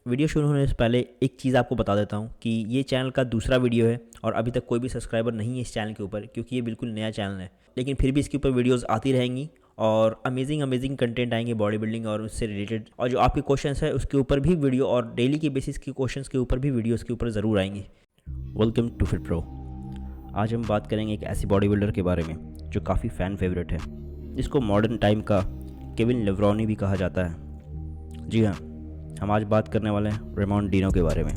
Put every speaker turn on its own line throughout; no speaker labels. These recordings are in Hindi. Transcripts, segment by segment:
वीडियो शुरू होने से पहले एक चीज़ आपको बता देता हूँ कि ये चैनल का दूसरा वीडियो है और अभी तक कोई भी सब्सक्राइबर नहीं है इस चैनल के ऊपर, क्योंकि ये बिल्कुल नया चैनल है। लेकिन फिर भी इसके ऊपर वीडियोस आती रहेंगी और अमेजिंग कंटेंट आएंगे बॉडी बिल्डिंग और उससे रिलेटेड, और जो आपके क्वेश्चंस है उसके ऊपर भी वीडियो और डेली के बेसिस के क्वेश्चंस के ऊपर भी वीडियोज़ के ऊपर ज़रूर आएंगे। Welcome to Fit Pro. आज हम बात करेंगे एक ऐसी बॉडी बिल्डर के बारे में जो काफ़ी फ़ैन फेवरेट है, जिसको मॉडर्न टाइम का केविन लेब्रॉनी भी कहा जाता है। जी हाँ, हम आज बात करने वाले हैं रेमॉन डिनो के बारे में।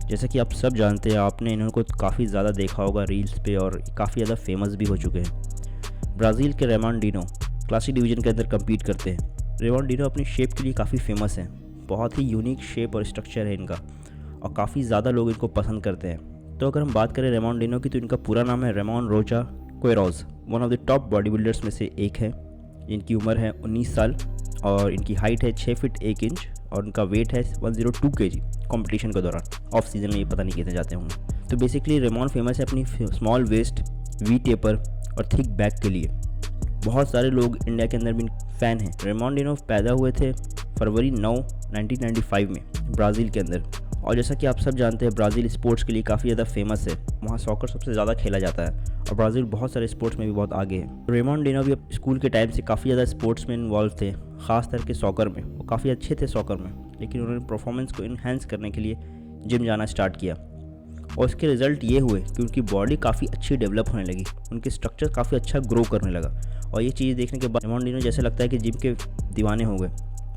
जैसा कि आप सब जानते हैं, आपने इनको काफ़ी ज़्यादा देखा होगा रील्स पे और काफ़ी ज़्यादा फेमस भी हो चुके हैं। ब्राज़ील के रेमॉन डिनो क्लासिक डिवीज़न के अंदर कम्पीट करते हैं। रेमॉन डिनो अपनी शेप के लिए काफ़ी फेमस हैं। बहुत ही यूनिक शेप और स्ट्रक्चर है इनका और काफ़ी ज़्यादा लोग इनको पसंद करते हैं। तो अगर हम बात करें रेमॉन डिनो की, तो इनका पूरा नाम है Ramon Rocha Queiroz. One of the top body builders में से एक है। इनकी उम्र है 19 साल और इनकी हाइट है 6 फीट 1 इंच और उनका वेट है 102 kg। कंपटीशन के दौरान ऑफ सीज़न में ये पता नहीं कितने जाते होंगे। तो बेसिकली रेमॉन फेमस है अपनी स्मॉल वेस्ट, वी टेपर और थिक बैक के लिए। बहुत सारे लोग इंडिया के अंदर भी फ़ैन हैं। रेमॉन डिनो पैदा हुए थे फरवरी 9, 1995 में ब्राज़ील के अंदर। और जैसा कि आप सब जानते हैं, ब्राज़ील स्पोर्ट्स के लिए काफ़ी ज़्यादा फेमस है। वहाँ सॉकर सबसे ज़्यादा खेला जाता है और ब्राज़ील बहुत सारे स्पोर्ट्स में भी बहुत आगे है। रेमॉन डिनो भी स्कूल के टाइम से काफ़ी ज़्यादा स्पोर्ट्स में इन्वॉल्व थे, ख़ास करके सॉकर में। वो काफ़ी अच्छे थे सॉकर में, लेकिन उन्होंने परफॉर्मेंस को इन्हेंस करने के लिए जिम जाना स्टार्ट किया और उसके रिज़ल्ट ये हुए कि उनकी बॉडी काफ़ी अच्छी डेवलप होने लगी, उनके स्ट्रक्चर काफ़ी अच्छा ग्रो करने लगा। और ये चीज़ देखने के बाद रेमॉन डिनो जैसे लगता है कि जिम के दीवाने हो गए।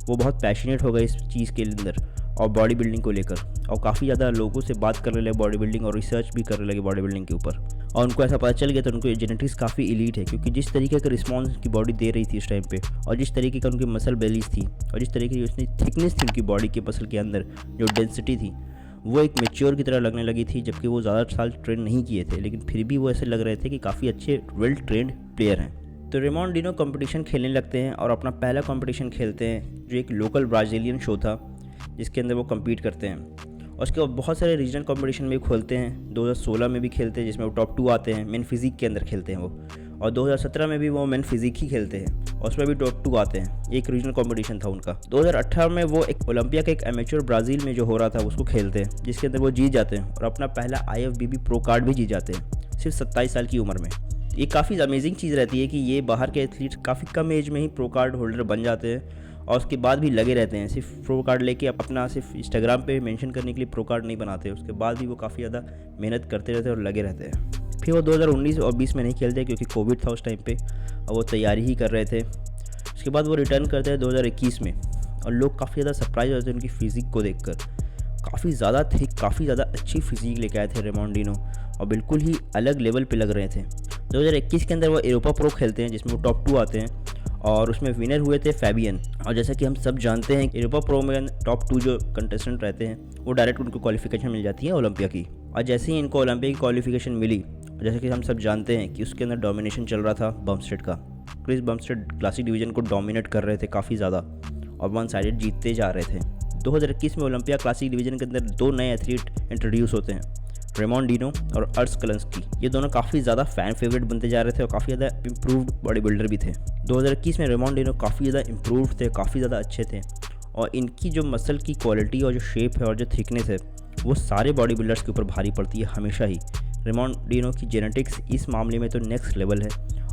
वो बहुत पैशनेट हो गए इस चीज़ के अंदर और बॉडी बिल्डिंग को लेकर, और काफ़ी ज़्यादा लोगों से बात करने लगे बॉडी बिल्डिंग और रिसर्च भी करने लगे बॉडी बिल्डिंग के ऊपर। और उनको ऐसा पता चल गया तो उनको जेनेटिक्स काफ़ी इलीट है, क्योंकि जिस तरीके का रिस्पॉन्स की बॉडी दे रही थी उस टाइम पे, और जिस तरीके का उनकी मसल बेलीज थी और जिस तरीके की उसने थिकनेस थी उनकी बॉडी के मसल के अंदर, जो डेंसिटी थी, वो एक मेच्योर की तरह लगने लगी थी। जबकि वो ज़्यादा साल ट्रेन नहीं किए थे, लेकिन फिर भी वो ऐसे लग रहे थे कि काफ़ी अच्छे वेल ट्रेंड प्लेयर हैं। तो रेमॉन डिनो कंपटीशन खेलने लगते हैं और अपना पहला कंपटीशन खेलते हैं, जो एक लोकल ब्राज़ीलियन शो था जिसके अंदर वो कम्पीट करते हैं। और उसके बाद बहुत सारे रीजनल कंपटीशन में खोलते हैं। 2016 में भी खेलते हैं, जिसमें वो टॉप 2 आते हैं। मेन फिजिक के अंदर खेलते हैं वो, और 2017 में भी वो मेन फिजिक ही खेलते हैं और उसमें भी टॉप 2 आते हैं। एक रीजनल कंपटीशन था उनका। 2018 में वो एक ओलंपिया का एक एमेच्योर ब्राज़ील में जो हो रहा था उसको खेलते हैं, जिसके अंदर वो जीत जाते हैं और अपना पहला IFBB प्रो कार्ड भी जीत जाते हैं, सिर्फ 27 साल की उम्र में। ये काफ़ी अमेजिंग चीज़ रहती है कि ये बाहर के एथलीट काफ़ी कम एज में ही प्रो कार्ड होल्डर बन जाते हैं और उसके बाद भी लगे रहते हैं। सिर्फ प्रो कार्ड लेके अपना सिर्फ इंस्टाग्राम पे मेंशन करने के लिए प्रो कार्ड नहीं बनाते, उसके बाद भी वो काफ़ी ज़्यादा मेहनत करते रहते हैं और लगे रहते हैं। फिर वो 2019 और 20 में नहीं खेलते क्योंकि कोविड था उस टाइम पे और वो तैयारी ही कर रहे थे। उसके बाद वो रिटर्न करते हैं 2021 में और लोग काफ़ी ज़्यादा सरप्राइज होते हैं उनकी फिज़िक को देखकर। काफ़ी ज़्यादा थिक, काफ़ी ज़्यादा अच्छी फिज़िक लेके आए थे रेमॉन डिनो और बिल्कुल ही अलग लेवल पे लग रहे थे। 2021 के अंदर वो यूरोपा प्रो खेलते हैं, जिसमें वो टॉप 2 आते हैं और उसमें विनर हुए थे फैबियन। और जैसा कि हम सब जानते हैं, यूरोपा प्रो में टॉप 2 जो कंटेस्टेंट रहते हैं वो डायरेक्ट उनको क्वालिफिकेशन मिल जाती है ओलंपिया की। और जैसे ही इनको ओलंपिया की क्वालिफिकेशन मिली, जैसे कि हम सब जानते हैं कि उसके अंदर डोमिनेशन चल रहा था बम्पस्टेड का। क्रिस बम्पस्टेड क्लासिक डिवीज़न को डोमिनेट कर रहे थे काफ़ी ज़्यादा और वन साइडेड जीतते जा रहे थे। 2021 में ओलंपिया क्लासिक डिवीज़न के अंदर 2 नए एथलीट इंट्रोड्यूस होते हैं, रेमॉन डिनो और अर्स कलंस्की। ये दोनों काफ़ी ज़्यादा फ़ैन फेवरेट बनते जा रहे थे और काफ़ी ज़्यादा इम्प्रूव्ड बॉडी बिल्डर भी थे। 2021 में रेमॉन डिनो काफ़ी ज़्यादा इम्प्रूव्ड थे, काफ़ी ज़्यादा अच्छे थे और इनकी जो मसल की क्वालिटी और जो शेप है और जो थिकनेस है वो सारे बॉडी बिल्डर्स के ऊपर भारी पड़ती है हमेशा ही। रेमॉन डिनो की जेनेटिक्स इस मामले में तो नेक्स्ट लेवल है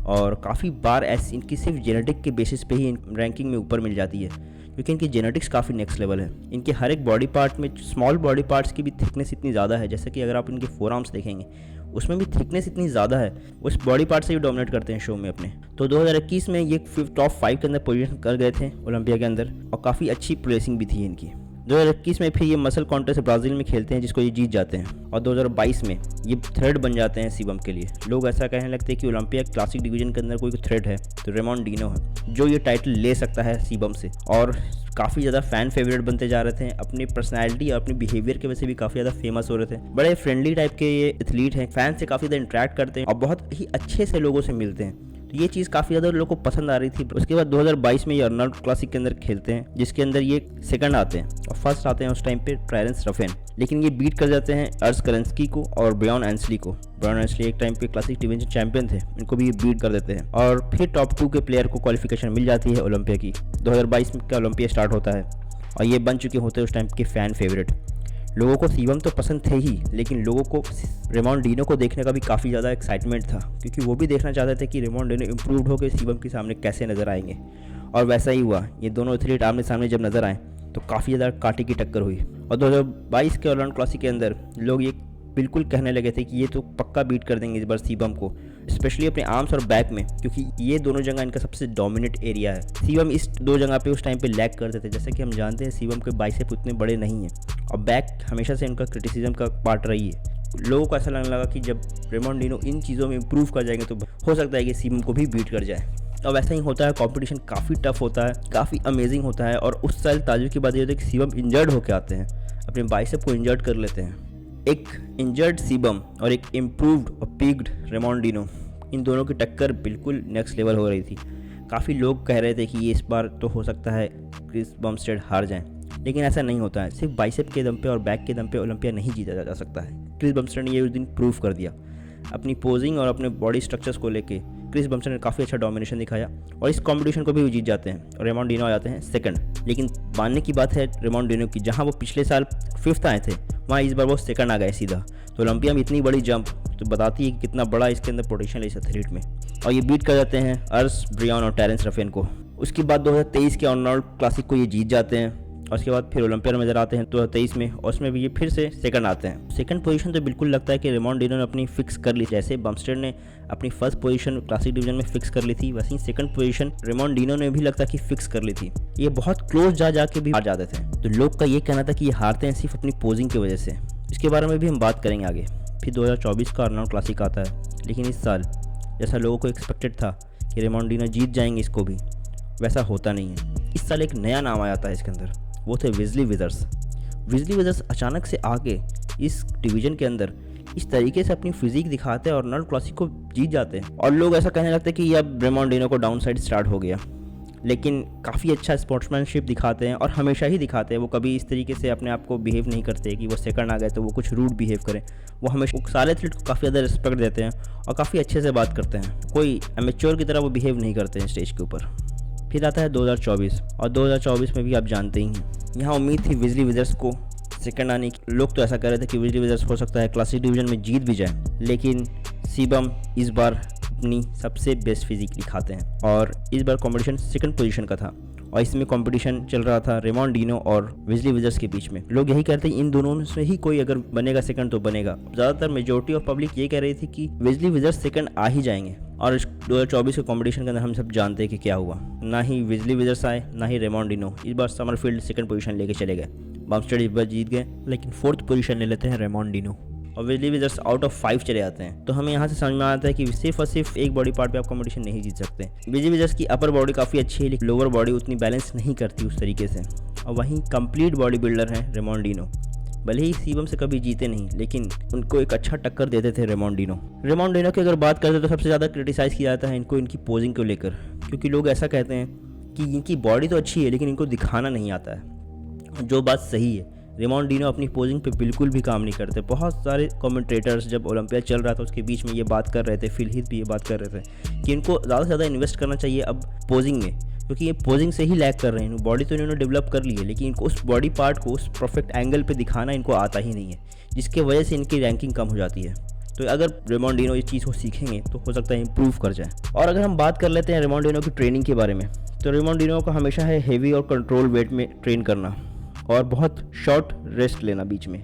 और काफ़ी बार ऐसी इनकी सिर्फ जेनेटिक के बेसिस पे ही रैंकिंग में ऊपर मिल जाती है, क्योंकि इनकी जेनेटिक्स काफ़ी नेक्स्ट लेवल है। इनके हर एक बॉडी पार्ट में, स्मॉल बॉडी पार्ट्स की भी थिकनेस इतनी ज़्यादा है, जैसे कि अगर आप इनके फोर आर्म्स देखेंगे उसमें भी थिकनेस इतनी ज़्यादा है, उस बॉडी पार्ट से भी डोमिनेट करते हैं शो में अपने। तो 2021 में ये टॉप 5 के अंदर पोजीशन कर गए थे ओलंपिया के अंदर और काफ़ी अच्छी प्लेसिंग भी थी इनकी। 2021 में फिर ये मसल कॉन्टेस्ट ब्राज़ील में खेलते हैं, जिसको ये जीत जाते हैं और 2022 में ये थ्रेड बन जाते हैं सीबम के लिए। लोग ऐसा कहने लगते हैं कि ओलंपिया क्लासिक डिवीज़न के अंदर कोई थ्रेड है तो रेमॉन डिनो है, जो ये टाइटल ले सकता है सीबम से। और काफ़ी ज़्यादा फ़ैन फेवरेट बनते जा रहे थे, अपनी पर्सनैलिटी और अपनी बिहेवियर की वजह से भी काफ़ी ज़्यादा फेमस हो रहे थे। बड़े फ्रेंडली टाइप के ये एथलीट हैं, फैन से काफ़ी ज़्यादा इंटरेक्ट करते हैं और बहुत ही अच्छे से लोगों से मिलते हैं। तो ये चीज़ काफ़ी ज़्यादा लोगों को पसंद आ रही थी। उसके बाद 2022 में ये अर्नल्ड क्लासिक के अंदर खेलते हैं, जिसके अंदर ये सेकंड आते हैं और फर्स्ट आते हैं उस टाइम पे ट्रायरेंस रफेन। लेकिन ये बीट कर जाते हैं अर्स कलेंस्की को और ब्रायन एंसली को। ब्रायन एंसली एक टाइम पे क्लासिक डिवीजन चैंपियन थे, इनको भी ये बीट कर देते हैं और फिर टॉप 2 के प्लेयर को क्वालिफिकेशन मिल जाती है ओलंपिया की। 2022 का ओलंपिया स्टार्ट होता है और ये बन चुके होते उस टाइम के फ़ैन फेवरेट। लोगों को सीबम तो पसंद थे ही, लेकिन लोगों को रेमोंडिनो को देखने का भी काफ़ी ज़्यादा एक्साइटमेंट था, क्योंकि वो भी देखना चाहते थे कि रेमोंडिनो इम्प्रूव्ड होकर सीबम के सामने कैसे नज़र आएंगे। और वैसा ही हुआ। ये दोनों एथलीट आमने सामने जब नज़र आए तो काफ़ी ज़्यादा कांटे की टक्कर हुई। और 2022 के ऑरलैंडो क्लासिक के अंदर लोग ये बिल्कुल कहने लगे थे कि ये तो पक्का बीट कर देंगे इस बार सीबम को, स्पेशली अपने आर्म्स और बैक में, क्योंकि ये दोनों जगह इनका सबसे डोमिनेट एरिया है। सीबम इस दो जगह पे उस टाइम पे लैग करते थे। जैसे कि हम जानते हैं सीबम के बाइसेप उतने बड़े नहीं हैं और बैक हमेशा से इनका क्रिटिसिज्म का पार्ट रही है। लोगों को ऐसा लगने लगा कि जब रेमोंडिनो इन चीज़ों में इम्प्रूव कर जाएंगे तो हो सकता है कि सीबम को भी बीट कर जाए। और वैसा ही होता है। कंपटीशन काफ़ी टफ होता है, काफ़ी अमेजिंग होता है। और उस साल ताजुब की बात ये होती है कि सीबम इंजर्ड होकर आते हैं, अपने बाइसेप को इंजर्ड कर लेते हैं। एक इंजर्ड सीबम और एक इम्प्रूव्ड और पिग्ड रेमोंडिनो, इन दोनों की टक्कर बिल्कुल नेक्स्ट लेवल हो रही थी। काफ़ी लोग कह रहे थे कि ये इस बार तो हो सकता है क्रिस बमस्टेड हार जाएं, लेकिन ऐसा नहीं होता है। सिर्फ बाइसेप के दम पे और बैक के दम पे ओलंपिया नहीं जीता जा सकता है। क्रिस बमस्टेड ने ये उस दिन प्रूव कर दिया। अपनी पोजिंग और अपने बॉडी स्ट्रक्चर्स को लेके क्रिस बमस्टेड ने काफ़ी अच्छा डोमिनेशन दिखाया और इस कंपटीशन को भी जीत जाते हैं और रेमोंडिनो आ जाते हैं सेकंड। लेकिन मानने की बात है रेमोंडिनो की, जहां वो पिछले साल 5th आए थे वहाँ इस बार वो सेकंड आ गए सीधा। तो ओलंपिया में इतनी बड़ी जंप तो बताती है कि कितना बड़ा इसके अंदर पोटेंशियल है इस एथलीट में। और ये बीट कर जाते हैं अर्स ब्रियन और टेरेंस रफेन को। उसके बाद 2023 के ऑरलैंडो क्लासिक को ये जीत जाते हैं और उसके बाद फिर ओलंपिया में नजर आते हैं 2023 में, और उसमें भी ये फिर से सेकंड आते हैं। सेकंड पोजीशन तो बिल्कुल लगता है कि रेमोंडिनो ने अपनी फिक्स कर ली। जैसे बमस्टेड ने अपनी फर्स्ट पोजीशन क्लासिक डिवीजन में फिक्स कर ली थी, वैसे ही सेकंड पोजीशन रेमोंडिनो ने भी लगता कि फिक्स कर ली थी। ये बहुत क्लोज जा के भी हार जाते थे। तो लोग का ये कहना था कि ये हारते हैं सिर्फ अपनी पोजिंग की वजह से। इसके बारे में भी हम बात करेंगे आगे। फिर 2024 का ऑरलैंडो क्लासिक आता है, लेकिन इस साल जैसा लोगों को एक्सपेक्टेड था कि रेमोंडिनो जीत जाएंगे इसको भी, वैसा होता नहीं है। इस साल एक नया नाम आया था इसके अंदर, वो थे वेस्ली विदर्स। वेस्ली विदर्स अचानक से आके इस डिवीज़न के अंदर इस तरीके से अपनी फिजिक दिखाते हैं और ऑरलैंडो क्लासिक को जीत जाते हैं। और लोग ऐसा कहने लगते हैं कि अब रेमोंडिनो को डाउन साइड स्टार्ट हो गया, लेकिन काफ़ी अच्छा स्पोर्ट्समैनशिप दिखाते हैं और हमेशा ही दिखाते हैं। वो कभी इस तरीके से अपने आप को बिहेव नहीं करते कि वो सेकंड आ गए तो वो कुछ रूड बिहेव करें। वो हमेशा सारे एथलीट को काफ़ी ज़्यादा रिस्पेक्ट देते हैं और काफ़ी अच्छे से बात करते हैं। कोई एमेच्योर की तरह वो बिहेव नहीं करते हैं स्टेज के ऊपर। फिर आता है 2024 और 2024 में भी आप जानते ही हैं, यहाँ उम्मीद थी वेस्ली विदर्स को सेकंड आने की। लोग तो ऐसा कह रहे थे कि वेस्ली विदर्स हो सकता है क्लासिक डिवीजन में जीत भी जाए, लेकिन सीबम इस बार अपनी सबसे बेस्ट फिजिक दिखाते हैं। और इस बार कंपटीशन सेकंड पोजीशन का था और इसमें कंपटीशन चल रहा था रेमोंडिनो और वेस्ली विदर्स के बीच में। लोग यही कहते हैं इन दोनों में से ही कोई अगर बनेगा सेकंड तो बनेगा। ज़्यादातर मेजोरिटी ऑफ पब्लिक ये कह रही थी कि वेस्ली विदर्स सेकंड आ ही जाएंगे। और 2024 के कंपटीशन के अंदर हम सब जानते हैं कि क्या हुआ। ना ही वेस्ली विदर्स आए ना ही रेमोंडिनो। इस बार समरफील्ड सेकंड पोजीशन लेके चले गए। बमस्टेड इस बार जीत गए, लेकिन 4th पोजीशन ले लेते हैं रेमोंडिनो और वेस्ली विदर्स आउट ऑफ 5 चले आते हैं। तो हमें यहाँ से समझ में आता है कि सिर्फ और सिर्फ एक बॉडी पार्ट पे आप कंपटीशन नहीं जीत सकते। वेस्ली विदर्स की अपर बॉडी काफ़ी अच्छी है, लेकिन लोअर बॉडी उतनी बैलेंस नहीं करती उस तरीके से। और वहीं कंप्लीट बॉडी बिल्डर हैं रेमोंडिनो। भले ही सीबम से कभी जीते नहीं, लेकिन उनको एक अच्छा टक्कर देते थे रेमोंडिनो की अगर बात करते तो सबसे ज़्यादा क्रिटिसाइज़ किया जाता है इनको इनकी पोजिंग को लेकर, क्योंकि लोग ऐसा कहते हैं कि इनकी बॉडी तो अच्छी है लेकिन इनको दिखाना नहीं आता है। जो बात सही है, रेमोंडिनो अपनी पोजिंग पे बिल्कुल भी काम नहीं करते। बहुत सारे कमेंटेटर्स जब ओलंपिया चल रहा था उसके बीच में ये बात कर रहे थे, फिल हीथ भी ये बात कर रहे थे कि इनको ज़्यादा से ज़्यादा इन्वेस्ट करना चाहिए अब पोजिंग में, क्योंकि ये पोजिंग से ही लैग कर रहे हैं। बॉडी तो इन्होंने डेवलप कर ली है, लेकिन इनको उस बॉडी पार्ट को उस परफेक्ट एंगल पे दिखाना इनको आता ही नहीं है, जिसके वजह से इनकी रैंकिंग कम हो जाती है। तो अगर रेमोंडिनो इस चीज़ को सीखेंगे तो हो सकता है इम्प्रूव कर जाए। और अगर हम बात कर लेते हैं रेमोंडिनो की ट्रेनिंग के बारे में, तो रेमोंडिनो का हमेशा है हेवी और कंट्रोल वेट में ट्रेन करना और बहुत शॉर्ट रेस्ट लेना बीच में,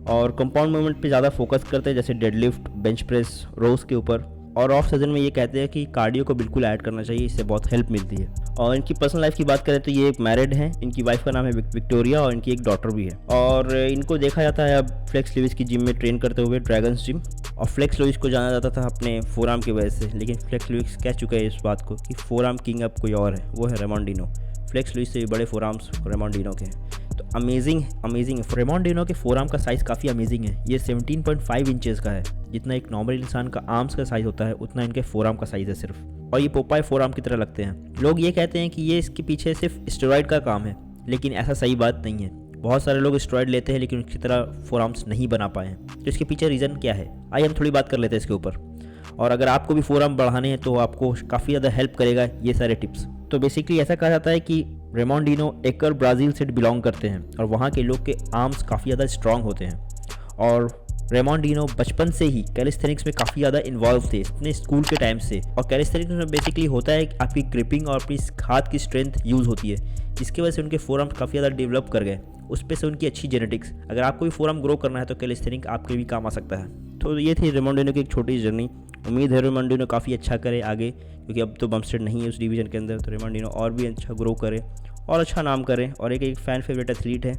और कंपाउंड मूवमेंट पे ज़्यादा फोकस करते हैं, जैसे डेडलिफ्ट, बेंच प्रेस, रोज के ऊपर। और ऑफ सीजन में ये कहते हैं कि कार्डियो को बिल्कुल ऐड करना चाहिए, इससे बहुत हेल्प मिलती है। और इनकी पर्सनल लाइफ की बात करें तो ये मैरिड हैं, इनकी वाइफ का नाम है विक्टोरिया और इनकी एक डॉटर भी है। और इनको देखा जाता है अब फ्लेक्स लुइस की जिम में ट्रेन करते हुए, ड्रैगन्स जिम। और फ्लेक्स लुइस को जाना जाता था अपने फोरआर्म की वजह से, लेकिन फ्लेक्स लुइस कह चुका है इस बात को कि फोरआर्म किंग अब कोई और है, वो है रेमोंडिनो। फ्लेक्स लुइस से भी बड़े फोरआर्म्स रेमोंडिनो के हैं। तो अमेजिंग रेमोंडिनो के फोरआर्म का साइज़ काफ़ी अमेजिंग है। ये 17.5 इंचेस का है। जितना एक नॉर्मल इंसान का आर्म्स का साइज़ होता है उतना इनके फोरआर्म का साइज़ है सिर्फ, और ये पोपाई फोरआर्म की तरह लगते हैं। लोग ये कहते हैं कि ये इसके पीछे सिर्फ स्टेरॉइड का काम है, लेकिन ऐसा सही बात नहीं है। बहुत सारे लोग स्टेरॉइड लेते हैं लेकिन उसकी तरह फोरआर्म्स नहीं बना पाए हैं। तो इसके पीछे रीज़न क्या है, आइए हम थोड़ी बात कर लेते हैं इसके ऊपर। और अगर आपको भी फोरआर्म बढ़ाने हैं तो आपको काफ़ी ज़्यादा हेल्प करेगा ये सारे टिप्स। तो बेसिकली ऐसा कहा जाता है कि रेमोंडिनो एकल ब्राज़ील से बिलोंग करते हैं और वहाँ के लोग के आर्म्स काफ़ी ज़्यादा स्ट्रांग होते हैं। और रेमोंडिनो बचपन से ही कैलिस्थेनिक्स में काफ़ी ज़्यादा इन्वॉल्व थे अपने स्कूल के टाइम से। और कैलिस्थेनिक्स में बेसिकली होता है कि आपकी ग्रिपिंग और अपनी हाथ की स्ट्रेंथ यूज़ होती है, जिसकी वजह से उनके फोरआर्म काफ़ी ज़्यादा डेवलप कर गए। उस पे से उनकी अच्छी जेनेटिक्स, अगर आपको भी फोरआर्म ग्रो करना है तो कैलिस्थेनिक आपके भी काम आ सकता है। तो ये थी रेमोंडिनो की एक छोटी जर्नी। उम्मीद है रेमोंडिनो काफ़ी अच्छा करे आगे, क्योंकि अब तो बमस्टेड नहीं है उस डिवीज़न के अंदर। तो रेमोंडिनो और भी अच्छा ग्रो करे और अच्छा नाम करे और एक फ़ैन फेवरेट एथलीट है।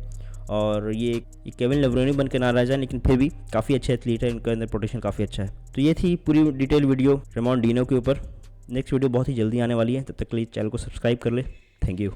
और ये केविन लवरोनी बन के ना रह जाए, लेकिन फिर भी काफ़ी अच्छे एथलीट है, इनके अंदर पोटेंशियल काफ़ी अच्छा है। तो ये थी पूरी डिटेल वीडियो रेमोंडिनो के ऊपर। नेक्स्ट वीडियो बहुत ही जल्दी आने वाली है, तब तक के लिए चैनल को सब्सक्राइब कर ले। Thank you.